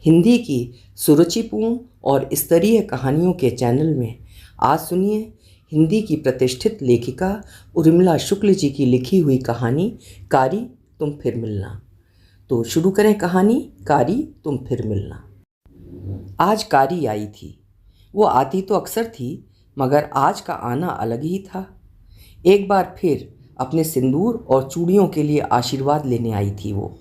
हिंदी की सुरुचिपूर्ण और स्तरीय कहानियों के चैनल में आज सुनिए हिंदी की प्रतिष्ठित लेखिका उर्मिला शुक्ल जी की लिखी हुई कहानी कारी तुम फिर मिलना। तो शुरू करें कहानी कारी तुम फिर मिलना। आज कारी आई थी। वो आती तो अक्सर थी, मगर आज का आना अलग ही था। एक बार फिर अपने सिंदूर और चूड़ियों के लिए आशीर्वाद लेने आई थी वो।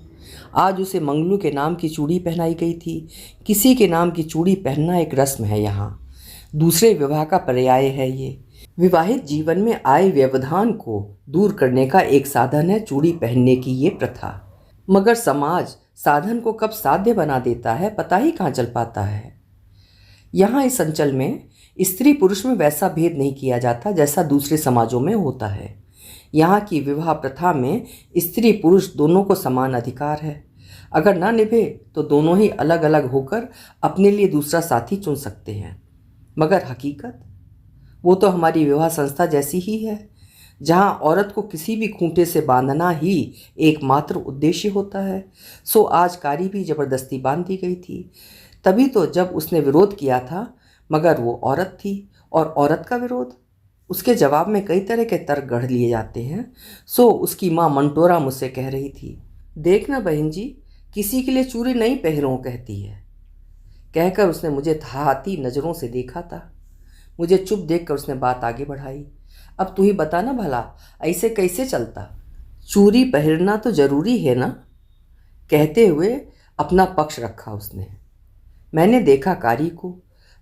आज उसे मंगलू के नाम की चूड़ी पहनाई गई थी। किसी के नाम की चूड़ी पहनना एक रस्म है यहाँ, दूसरे विवाह का पर्याय है ये। विवाहित जीवन में आए व्यवधान को दूर करने का एक साधन है चूड़ी पहनने की ये प्रथा। मगर समाज साधन को कब साध्य बना देता है पता ही कहाँ चल पाता है। यहाँ इस अंचल में स्त्री पुरुष में वैसा भेद नहीं किया जाता जैसा दूसरे समाजों में होता है। यहाँ की विवाह प्रथा में स्त्री पुरुष दोनों को समान अधिकार है। अगर ना निभे तो दोनों ही अलग अलग होकर अपने लिए दूसरा साथी चुन सकते हैं। मगर हकीकत वो तो हमारी विवाह संस्था जैसी ही है, जहाँ औरत को किसी भी खूंटे से बांधना ही एकमात्र उद्देश्य होता है। सो आज कारी भी जबरदस्ती बांध दी गई थी। तभी तो जब उसने विरोध किया था, मगर वो औरत थी और औरत का विरोध, उसके जवाब में कई तरह के तर्क गढ़ लिए जाते हैं। सो उसकी माँ मंटोरा मुझसे कह रही थी, देखना बहन जी, किसी के लिए चूड़ी नहीं पहनो कहती है। कहकर उसने मुझे थाती नज़रों से देखा था। मुझे चुप देखकर उसने बात आगे बढ़ाई, अब तू ही बता ना भला, ऐसे कैसे चलता? चूड़ी पहनना तो जरूरी है ना? कहते हुए अपना पक्ष रखा उसने। मैंने देखा कारी को,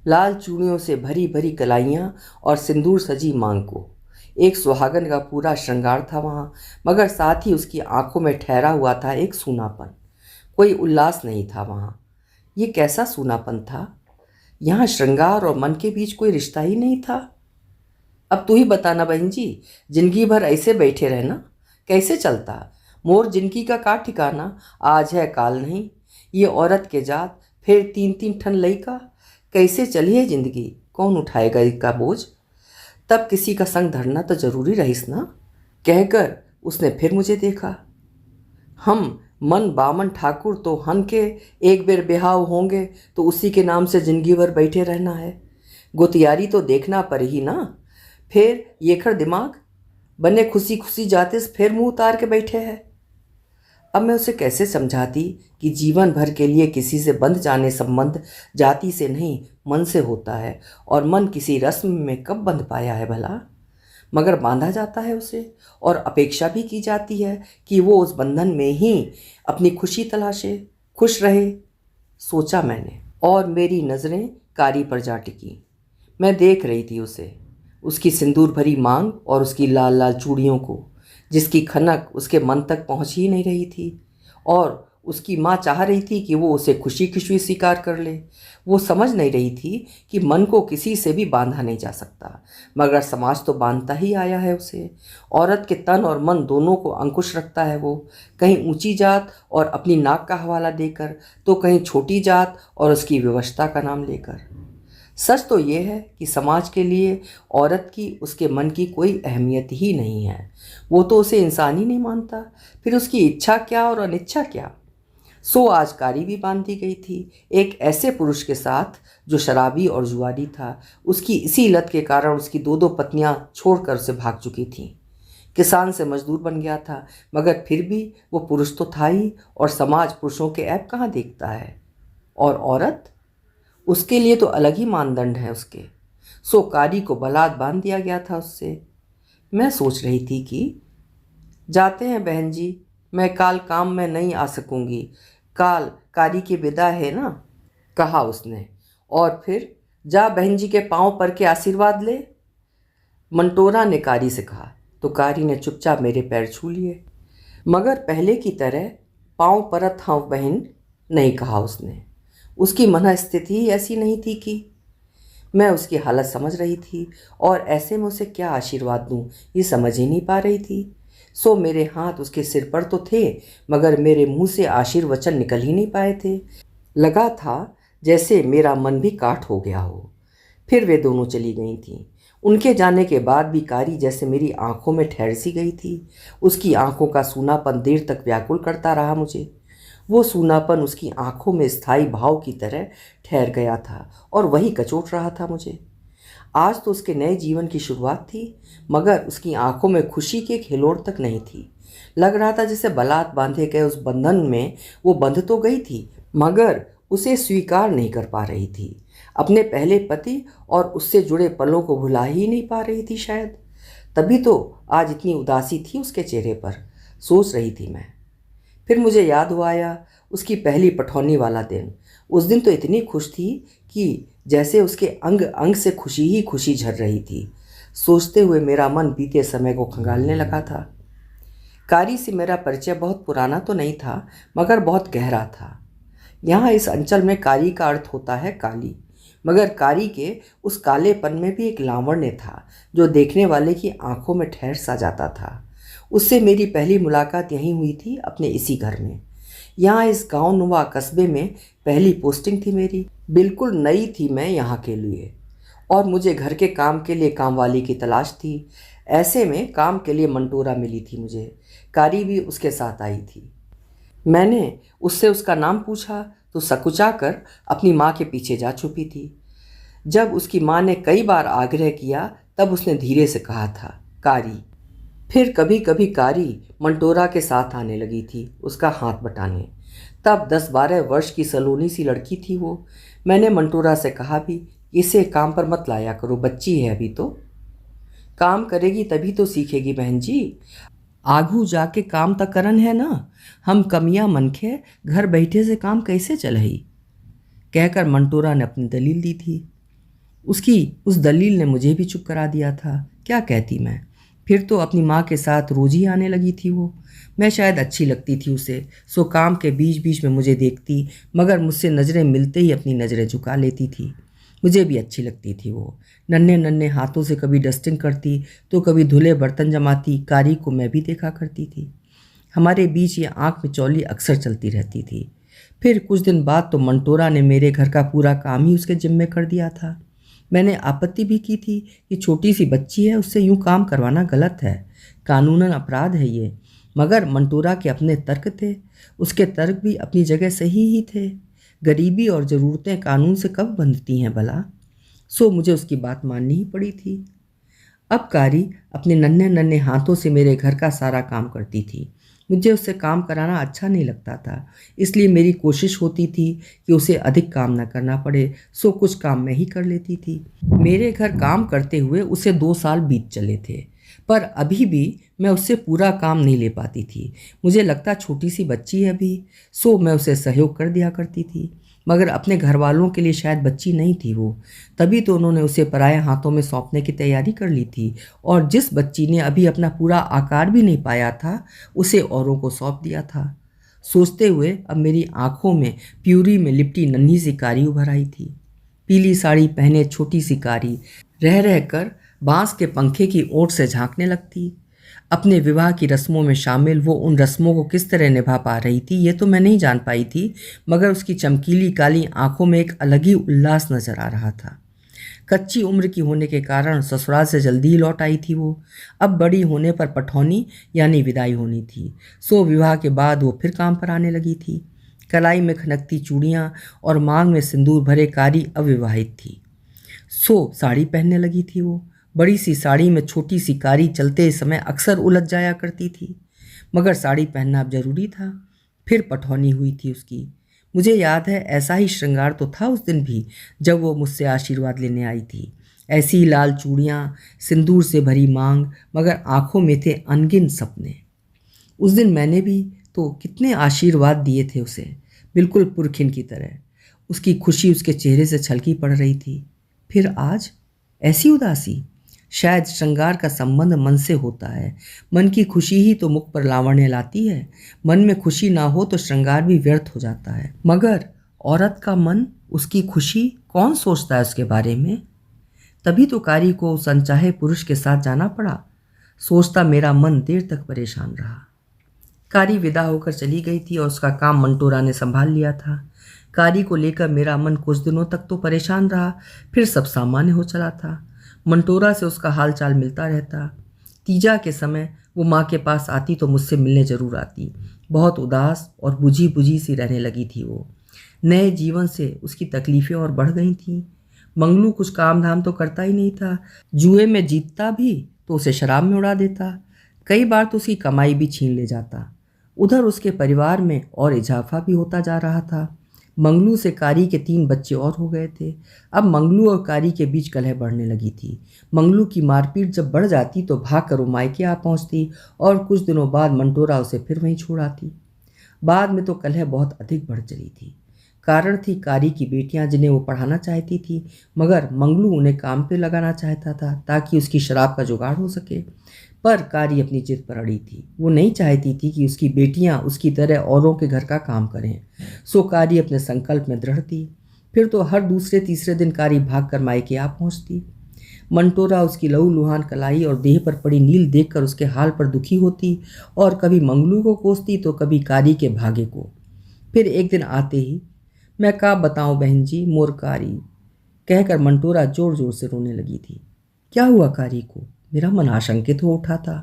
लाल चूड़ियों से भरी भरी कलाइयाँ और सिंदूर सजी मांग को। एक सुहागन का पूरा श्रृंगार था वहाँ, मगर साथ ही उसकी आंखों में ठहरा हुआ था एक सूनापन। कोई उल्लास नहीं था वहाँ। ये कैसा सूनापन था? यहाँ श्रृंगार और मन के बीच कोई रिश्ता ही नहीं था। अब तू ही बताना बहन जी, जिंदगी भर ऐसे बैठे रहना कैसे चलता? मोर जिंदगी का का ठिकाना, आज है काल नहीं। ये औरत के जात, फिर तीन तीन ठन लइका, कैसे चलिए जिंदगी, कौन उठाएगा इसका बोझ? तब किसी का संग धरना तो जरूरी रहीस ना। कहकर उसने फिर मुझे देखा। हम मन बामन ठाकुर तो हन के एक बेर बिहाव होंगे तो उसी के नाम से जिंदगी भर बैठे रहना है। गुतियारी तो देखना पर ही ना। फिर ये खर दिमाग बने खुशी खुशी जाते से फिर मुंह उतार के बैठे हैं। अब मैं उसे कैसे समझाती कि जीवन भर के लिए किसी से बंध जाने संबंध जाति से नहीं मन से होता है, और मन किसी रस्म में कब बंध पाया है भला? मगर बांधा जाता है उसे, और अपेक्षा भी की जाती है कि वो उस बंधन में ही अपनी खुशी तलाशे, खुश रहे। सोचा मैंने, और मेरी नज़रें कारी पर जा टिकी। मैं देख रही थी उसे, उसकी सिंदूर भरी मांग और उसकी लाल लाल चूड़ियों को, जिसकी खनक उसके मन तक पहुंच ही नहीं रही थी। और उसकी माँ चाह रही थी कि वो उसे खुशी खुशी स्वीकार कर ले। वो समझ नहीं रही थी कि मन को किसी से भी बांधा नहीं जा सकता, मगर समाज तो बांधता ही आया है उसे। औरत के तन और मन दोनों को अंकुश रखता है वो, कहीं ऊंची जात और अपनी नाक का हवाला देकर, तो कहीं छोटी जात और उसकी विवशता का नाम लेकर। सच तो ये है कि समाज के लिए औरत की उसके मन की कोई अहमियत ही नहीं है। वो तो उसे इंसान ही नहीं मानता, फिर उसकी इच्छा क्या और अनिच्छा क्या? सो आज कारी भी बांधी गई थी एक ऐसे पुरुष के साथ जो शराबी और जुआरी था। उसकी इसी लत के कारण उसकी दो दो पत्नियां छोड़कर उसे भाग चुकी थीं। किसान से मजदूर बन गया था, मगर फिर भी वो पुरुष तो था ही, और समाज पुरुषों के ऐब कहाँ देखता है? और औरत, उसके लिए तो अलग ही मानदंड है उसके। सो कारी को बलात् बांध दिया गया था उससे। मैं सोच रही थी कि जाते हैं बहन जी, मैं काल काम में नहीं आ सकूंगी, काल कारी की विदा है ना, कहा उसने। और फिर जा बहन जी के पांव पर के आशीर्वाद ले, मंटोरा ने कारी से कहा। तो कारी ने चुपचाप मेरे पैर छू लिए, मगर पहले की तरह पांव परत हाँ बहन नहीं कहा उसने। उसकी मन स्थिति ही ऐसी नहीं थी कि मैं उसकी हालत समझ रही थी, और ऐसे में उसे क्या आशीर्वाद दूं ये समझ ही नहीं पा रही थी। सो मेरे हाथ उसके सिर पर तो थे, मगर मेरे मुंह से आशीर्वचन निकल ही नहीं पाए थे। लगा था जैसे मेरा मन भी काठ हो गया हो। फिर वे दोनों चली गई थीं। उनके जाने के बाद भी कारी जैसे मेरी आंखों में ठहर सी गई थी। उसकी आंखों का सूनापन देर तक व्याकुल करता रहा मुझे। वो सूनापन उसकी आंखों में स्थायी भाव की तरह ठहर गया था और वही कचोट रहा था मुझे। आज तो उसके नए जीवन की शुरुआत थी, मगर उसकी आंखों में खुशी की एक हिलोर तक नहीं थी। लग रहा था जैसे बलात बांधे गए उस बंधन में वो बंध तो गई थी, मगर उसे स्वीकार नहीं कर पा रही थी। अपने पहले पति और उससे जुड़े पलों को भुला ही नहीं पा रही थी शायद। तभी तो आज इतनी उदासी थी उसके चेहरे पर, सोच रही थी मैं। फिर मुझे याद हुआ आया उसकी पहली पठौनी वाला दिन। उस दिन तो इतनी खुश थी कि जैसे उसके अंग अंग से खुशी ही खुशी झर रही थी। सोचते हुए मेरा मन बीते समय को खंगालने लगा था। कारी से मेरा परिचय बहुत पुराना तो नहीं था, मगर बहुत गहरा था। यहाँ इस अंचल में कारी का अर्थ होता है काली, मगर कारी के उस कालेपन में भी एक लावण्य था जो देखने वाले की आंखों में ठहर सा जाता था। उससे मेरी पहली मुलाकात यहीं हुई थी, अपने इसी घर में। यहाँ इस गांव नुमा कस्बे में पहली पोस्टिंग थी मेरी। बिल्कुल नई थी मैं यहाँ के लिए, और मुझे घर के काम के लिए कामवाली की तलाश थी। ऐसे में काम के लिए मंटोरा मिली थी मुझे। कारी भी उसके साथ आई थी। मैंने उससे उसका नाम पूछा तो सकुचा कर अपनी माँ के पीछे जा छुपी थी। जब उसकी माँ ने कई बार आग्रह किया तब उसने धीरे से कहा था, कारी। फिर कभी कभी कारी मंटोरा के साथ आने लगी थी उसका हाथ बटाने। तब 10-12 वर्ष की सलोनी सी लड़की थी वो। मैंने मंटोरा से कहा भी, इसे काम पर मत लाया करो, बच्ची है अभी तो। काम करेगी तभी तो सीखेगी बहन जी, आगू जाके काम तक करन है ना। हम कमियां मनखे घर बैठे से काम कैसे चलही, कहकर मंटोरा ने अपनी दलील दी थी। उसकी उस दलील ने मुझे भी चुप करा दिया था। क्या कहती मैं। फिर तो अपनी माँ के साथ रोज ही आने लगी थी वो। मैं शायद अच्छी लगती थी उसे, सो काम के बीच बीच में मुझे देखती, मगर मुझसे नज़रें मिलते ही अपनी नज़रें झुका लेती थी। मुझे भी अच्छी लगती थी वो। नन्हे नन्हे हाथों से कभी डस्टिंग करती तो कभी धुले बर्तन जमाती। कारी को मैं भी देखा करती थी। हमारे बीच ये आँख मिचौली अक्सर चलती रहती थी। फिर कुछ दिन बाद तो मंटोरा ने मेरे घर का पूरा काम ही उसके जिम्मे कर दिया था। मैंने आपत्ति भी की थी कि छोटी सी बच्ची है, उससे यूं काम करवाना गलत है, कानूनन अपराध है ये। मगर मंटोरा के अपने तर्क थे। उसके तर्क भी अपनी जगह सही ही थे। गरीबी और ज़रूरतें कानून से कब बंधती हैं भला। सो मुझे उसकी बात माननी ही पड़ी थी। अब कारी अपने नन्हे नन्हे हाथों से मेरे घर का सारा काम करती थी। मुझे उससे काम कराना अच्छा नहीं लगता था, इसलिए मेरी कोशिश होती थी कि उसे अधिक काम न करना पड़े, सो कुछ काम मैं ही कर लेती थी। मेरे घर काम करते हुए उसे 2 साल बीत चले थे, पर अभी भी मैं उससे पूरा काम नहीं ले पाती थी। मुझे लगता छोटी सी बच्ची है अभी, सो मैं उसे सहयोग कर दिया करती थी। मगर अपने घर वालों के लिए शायद बच्ची नहीं थी वो, तभी तो उन्होंने उसे पराये हाथों में सौंपने की तैयारी कर ली थी। और जिस बच्ची ने अभी अपना पूरा आकार भी नहीं पाया था, उसे औरों को सौंप दिया था। सोचते हुए अब मेरी आंखों में प्यूरी में लिपटी नन्ही सी कारी उभर आई थी। पीली साड़ी पहने छोटी सी कारी रह रह कर बांस के पंखे की ओट से झांकने लगती। अपने विवाह की रस्मों में शामिल वो उन रस्मों को किस तरह निभा पा रही थी ये तो मैं नहीं जान पाई थी, मगर उसकी चमकीली काली आंखों में एक अलग ही उल्लास नजर आ रहा था। कच्ची उम्र की होने के कारण ससुराल से जल्दी ही लौट आई थी वो। अब बड़ी होने पर पठौनी यानी विदाई होनी थी, सो विवाह के बाद वो फिर काम पर आने लगी थी। कलाई में खनकती चूड़ियाँ और मांग में सिंदूर भरे कारी अविवाहित थी, सो साड़ी पहनने लगी थी वो। बड़ी सी साड़ी में छोटी सी कारी चलते समय अक्सर उलझ जाया करती थी, मगर साड़ी पहनना अब जरूरी था। फिर पठौनी हुई थी उसकी। मुझे याद है ऐसा ही श्रृंगार तो था उस दिन भी, जब वो मुझसे आशीर्वाद लेने आई थी। ऐसी ही लाल चूड़ियाँ, सिंदूर से भरी मांग, मगर आंखों में थे अनगिन सपने। उस दिन मैंने भी तो कितने आशीर्वाद दिए थे उसे, बिल्कुल पुरखिन की तरह। उसकी खुशी उसके चेहरे से छलकी पड़ रही थी। फिर आज ऐसी उदासी। शायद श्रृंगार का संबंध मन से होता है। मन की खुशी ही तो मुख पर लावण्य लाती है। मन में खुशी ना हो तो श्रृंगार भी व्यर्थ हो जाता है। मगर औरत का मन, उसकी खुशी, कौन सोचता है उसके बारे में। तभी तो कारी को उस अनचाहे पुरुष के साथ जाना पड़ा। सोचता मेरा मन देर तक परेशान रहा। कारी विदा होकर चली गई थी और उसका काम मंटोरा ने संभाल लिया था। कारी को लेकर मेरा मन कुछ दिनों तक तो परेशान रहा, फिर सब सामान्य हो चला था। मंटोरा से उसका हाल चाल मिलता रहता। तीजा के समय वो माँ के पास आती तो मुझसे मिलने जरूर आती। बहुत उदास और बुझी बुझी सी रहने लगी थी वो। नए जीवन से उसकी तकलीफ़ें और बढ़ गई थीं। मंगलू कुछ काम धाम तो करता ही नहीं था। जुए में जीतता भी तो उसे शराब में उड़ा देता। कई बार तो उसकी कमाई भी छीन ले जाता। उधर उसके परिवार में और इजाफा भी होता जा रहा था। मंगलू से कारी के 3 बच्चे और हो गए थे। अब मंगलू और कारी के बीच कलह बढ़ने लगी थी। मंगलू की मारपीट जब बढ़ जाती तो भाग कर वो मायके आ पहुंचती और कुछ दिनों बाद मंटोरा उसे फिर वहीं छोड़ आती। बाद में तो कलह बहुत अधिक बढ़ चली थी। कारण थी कारी की बेटियां, जिन्हें वो पढ़ाना चाहती थी, मगर मंगलू उन्हें काम पे लगाना चाहता था ताकि उसकी शराब का जुगाड़ हो सके। पर कारी अपनी जिद पर अड़ी थी। वो नहीं चाहती थी कि उसकी बेटियां उसकी तरह औरों के घर का काम करें। सो कारी अपने संकल्प में दृढ़ थी। फिर तो हर दूसरे तीसरे दिन कारी भाग कर मायके आ पहुंचती। मंटोरा उसकी लहू लुहान कलाई और देह पर पड़ी नील देखकर उसके हाल पर दुखी होती और कभी मंगलू को कोसती तो कभी कारी के भागे को। फिर एक दिन आते ही, मैं का बताऊं बहन जी, मोर कारी, कहकर मंटोरा जोर जोर से रोने लगी थी। क्या हुआ कारी को? मेरा मन आशंकित हो उठा था,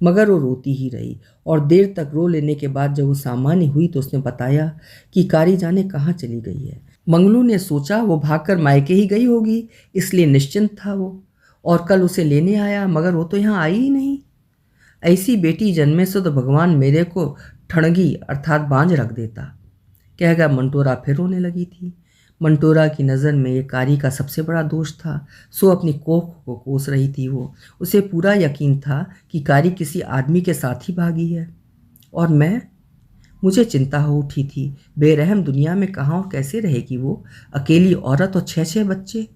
मगर वो रोती ही रही और देर तक रो लेने के बाद जब वो सामान्य हुई तो उसने बताया कि कारी जाने कहाँ चली गई है। मंगलू ने सोचा वो भागकर मायके ही गई होगी, इसलिए निश्चिंत था वो, और कल उसे लेने आया, मगर वो तो यहाँ आई ही नहीं। ऐसी बेटी जन्मे से तो भगवान मेरे को ठणगी अर्थात बांझ रख देता, कहकर मंटोरा फिर रोने लगी थी। मंटोरा की नज़र में ये कारी का सबसे बड़ा दोष था। सो अपनी कोख को कोस रही थी वो। उसे पूरा यकीन था कि कारी किसी आदमी के साथ ही भागी है। और मुझे चिंता हो उठी थी। बेरहम दुनिया में कहाँ और कैसे रहेगी वो, अकेली औरत और 6-6 बच्चे।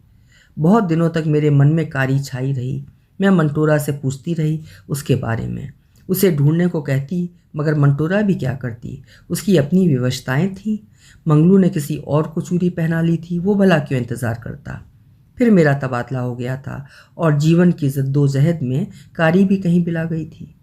बहुत दिनों तक मेरे मन में कारी छाई रही। मैं मंटोरा से पूछती रही उसके बारे में, उसे ढूंढने को कहती, मगर मंटोरा भी क्या करती, उसकी अपनी विवशताएं थीं। मंगलू ने किसी और को चूड़ी पहना ली थी, वो भला क्यों इंतज़ार करता। फिर मेरा तबादला हो गया था और जीवन की जद्दोजहद में कारी भी कहीं बिला गई थी।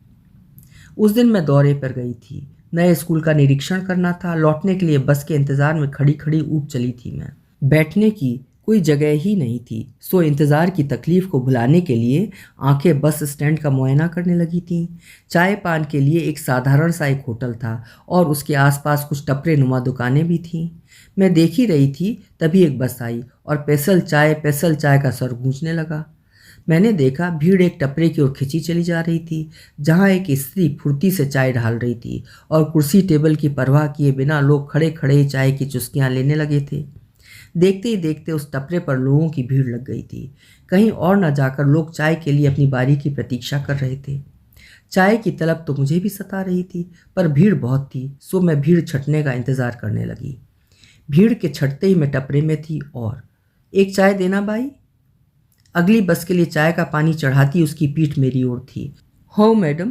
उस दिन मैं दौरे पर गई थी। नए स्कूल का निरीक्षण करना था। लौटने के लिए बस के इंतज़ार में खड़ी खड़ी ऊब चली थी मैं। बैठने की कोई जगह ही नहीं थी। सो इंतज़ार की तकलीफ़ को भुलाने के लिए आंखें बस स्टैंड का मुआयना करने लगी थीं। चाय पान के लिए एक साधारण सा एक होटल था और उसके आसपास कुछ टपरे नुमा दुकानें भी थीं। मैं देख ही रही थी तभी एक बस आई और पेसल चाय का स्वर गूंजने लगा। मैंने देखा भीड़ एक टपरे की ओर खिंची चली जा रही थी, जहाँ एक स्त्री फुर्ती से चाय ढाल रही थी और कुर्सी टेबल की परवाह किए बिना लोग खड़े खड़े ही चाय की चुस्कियाँ लेने लगे थे। देखते ही देखते उस टपरे पर लोगों की भीड़ लग गई थी। कहीं और न जाकर लोग चाय के लिए अपनी बारी की प्रतीक्षा कर रहे थे। चाय की तलब तो मुझे भी सता रही थी, पर भीड़ बहुत थी, सो मैं भीड़ छटने का इंतज़ार करने लगी। भीड़ के छटते ही मैं टपरे में थी और, एक चाय देना भाई। अगली बस के लिए चाय का पानी चढ़ाती उसकी पीठ मेरी ओर थी। हो मैडम,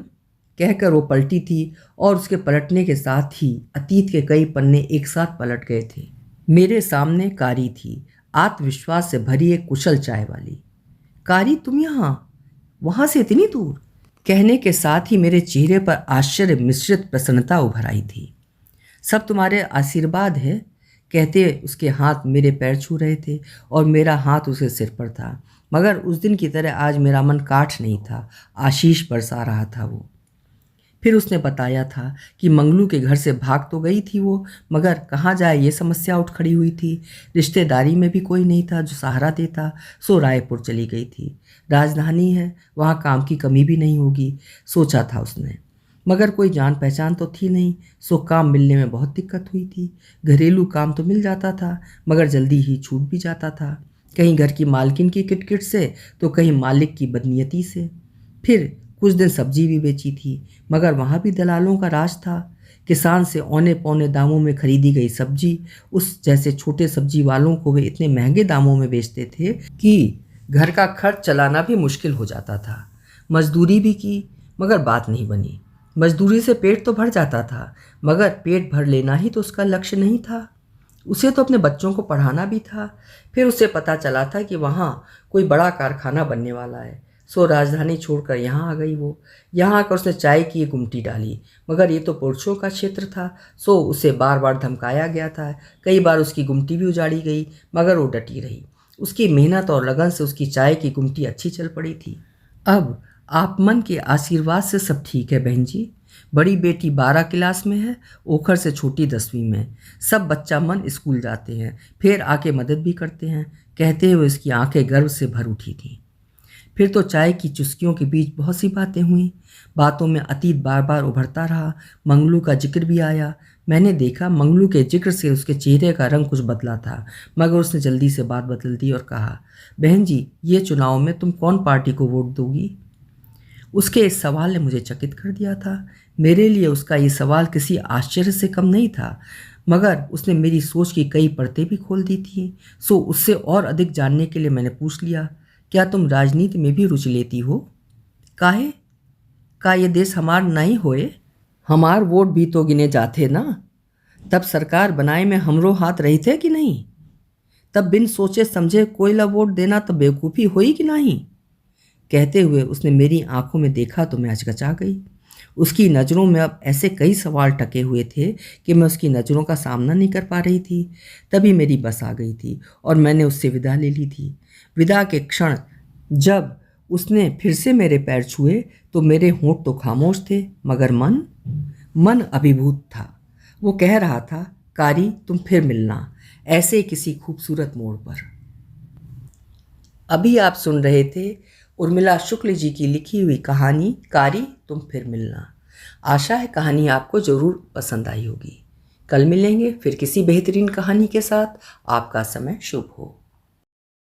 कहकर वो पलटी थी और उसके पलटने के साथ ही अतीत के कई पन्ने एक साथ पलट गए थे। मेरे सामने कारी थी, आत्मविश्वास से भरी एक कुशल चाय वाली। कारी, तुम वहाँ से इतनी दूर? कहने के साथ ही मेरे चेहरे पर आश्चर्य मिश्रित प्रसन्नता उभर आई थी। सब तुम्हारे आशीर्वाद है, कहते उसके हाथ मेरे पैर छू रहे थे और मेरा हाथ उसके सिर पर था। मगर उस दिन की तरह आज मेरा मन काठ नहीं था, आशीष बरसा रहा था वो। फिर उसने बताया था कि मंगलू के घर से भाग तो गई थी वो, मगर कहाँ जाए ये समस्या उठ खड़ी हुई थी। रिश्तेदारी में भी कोई नहीं था जो सहारा देता, सो रायपुर चली गई थी। राजधानी है, वहाँ काम की कमी भी नहीं होगी, सोचा था उसने। मगर कोई जान पहचान तो थी नहीं, सो काम मिलने में बहुत दिक्कत हुई थी। घरेलू काम तो मिल जाता था, मगर जल्दी ही छूट भी जाता था, कहीं घर की मालकिन की किटकिट से तो कहीं मालिक की बदनीयती से। फिर कुछ दिन सब्जी भी बेची थी, मगर वहाँ भी दलालों का राज था। किसान से औने पौने दामों में खरीदी गई सब्जी उस जैसे छोटे सब्जी वालों को वे इतने महंगे दामों में बेचते थे कि घर का खर्च चलाना भी मुश्किल हो जाता था। मजदूरी भी की, मगर बात नहीं बनी। मजदूरी से पेट तो भर जाता था, मगर पेट भर लेना ही तो उसका लक्ष्य नहीं था। उसे तो अपने बच्चों को पढ़ाना भी था। फिर उसे पता चला था कि वहाँ कोई बड़ा कारखाना बनने वाला है, सो राजधानी छोड़कर यहाँ आ गई वो। यहाँ आकर उसने चाय की एक गुमटी डाली, मगर ये तो पुरुषों का क्षेत्र था, सो उसे बार बार धमकाया गया था। कई बार उसकी गुमटी भी उजाड़ी गई, मगर वो डटी रही। उसकी मेहनत और लगन से उसकी चाय की गुमटी अच्छी चल पड़ी थी। अब आप मन के आशीर्वाद से सब ठीक है बहन जी। बड़ी बेटी 12 क्लास में है, ओखर से छोटी 10वीं में। सब बच्चा मन स्कूल जाते हैं, फिर आके मदद भी करते हैं, कहते हुए उसकी आंखें गर्व से भर उठी थी। फिर तो चाय की चुस्कियों के बीच बहुत सी बातें हुई। बातों में अतीत बार बार उभरता रहा। मंगलू का जिक्र भी आया। मैंने देखा मंगलू के जिक्र से उसके चेहरे का रंग कुछ बदला था, मगर उसने जल्दी से बात बदल दी और कहा, बहन जी, ये चुनाव में तुम कौन पार्टी को वोट दोगी? उसके इस सवाल ने मुझे चकित कर दिया था। मेरे लिए उसका ये सवाल किसी आश्चर्य से कम नहीं था, मगर उसने मेरी सोच की कई परतें भी खोल दी थी। सो उससे और अधिक जानने के लिए मैंने पूछ लिया, क्या तुम राजनीति में भी रुचि लेती हो? काहे? का ये देश हमार नहीं होए? हमार वोट भी तो गिने जाते ना। तब सरकार बनाए में हमरो हाथ रही थे कि नहीं? तब बिन सोचे समझे कोई ला वोट देना तो बेवकूफ़ी हुई कि नहीं? कहते हुए उसने मेरी आंखों में देखा तो मैं हचकचा गई। उसकी नज़रों में अब ऐसे कई सवाल टके हुए थे कि मैं उसकी नज़रों का सामना नहीं कर पा रही थी। तभी मेरी बस आ गई थी और मैंने उससे विदा ले ली थी। विदा के क्षण जब उसने फिर से मेरे पैर छुए तो मेरे होंठ तो खामोश थे, मगर मन अभिभूत था। वो कह रहा था, कारी तुम फिर मिलना, ऐसे किसी खूबसूरत मोड़ पर। अभी आप सुन रहे थे उर्मिला शुक्ल जी की लिखी हुई कहानी कारी तुम फिर मिलना। आशा है कहानी आपको ज़रूर पसंद आई होगी। कल मिलेंगे फिर किसी बेहतरीन कहानी के साथ। आपका समय शुभ हो।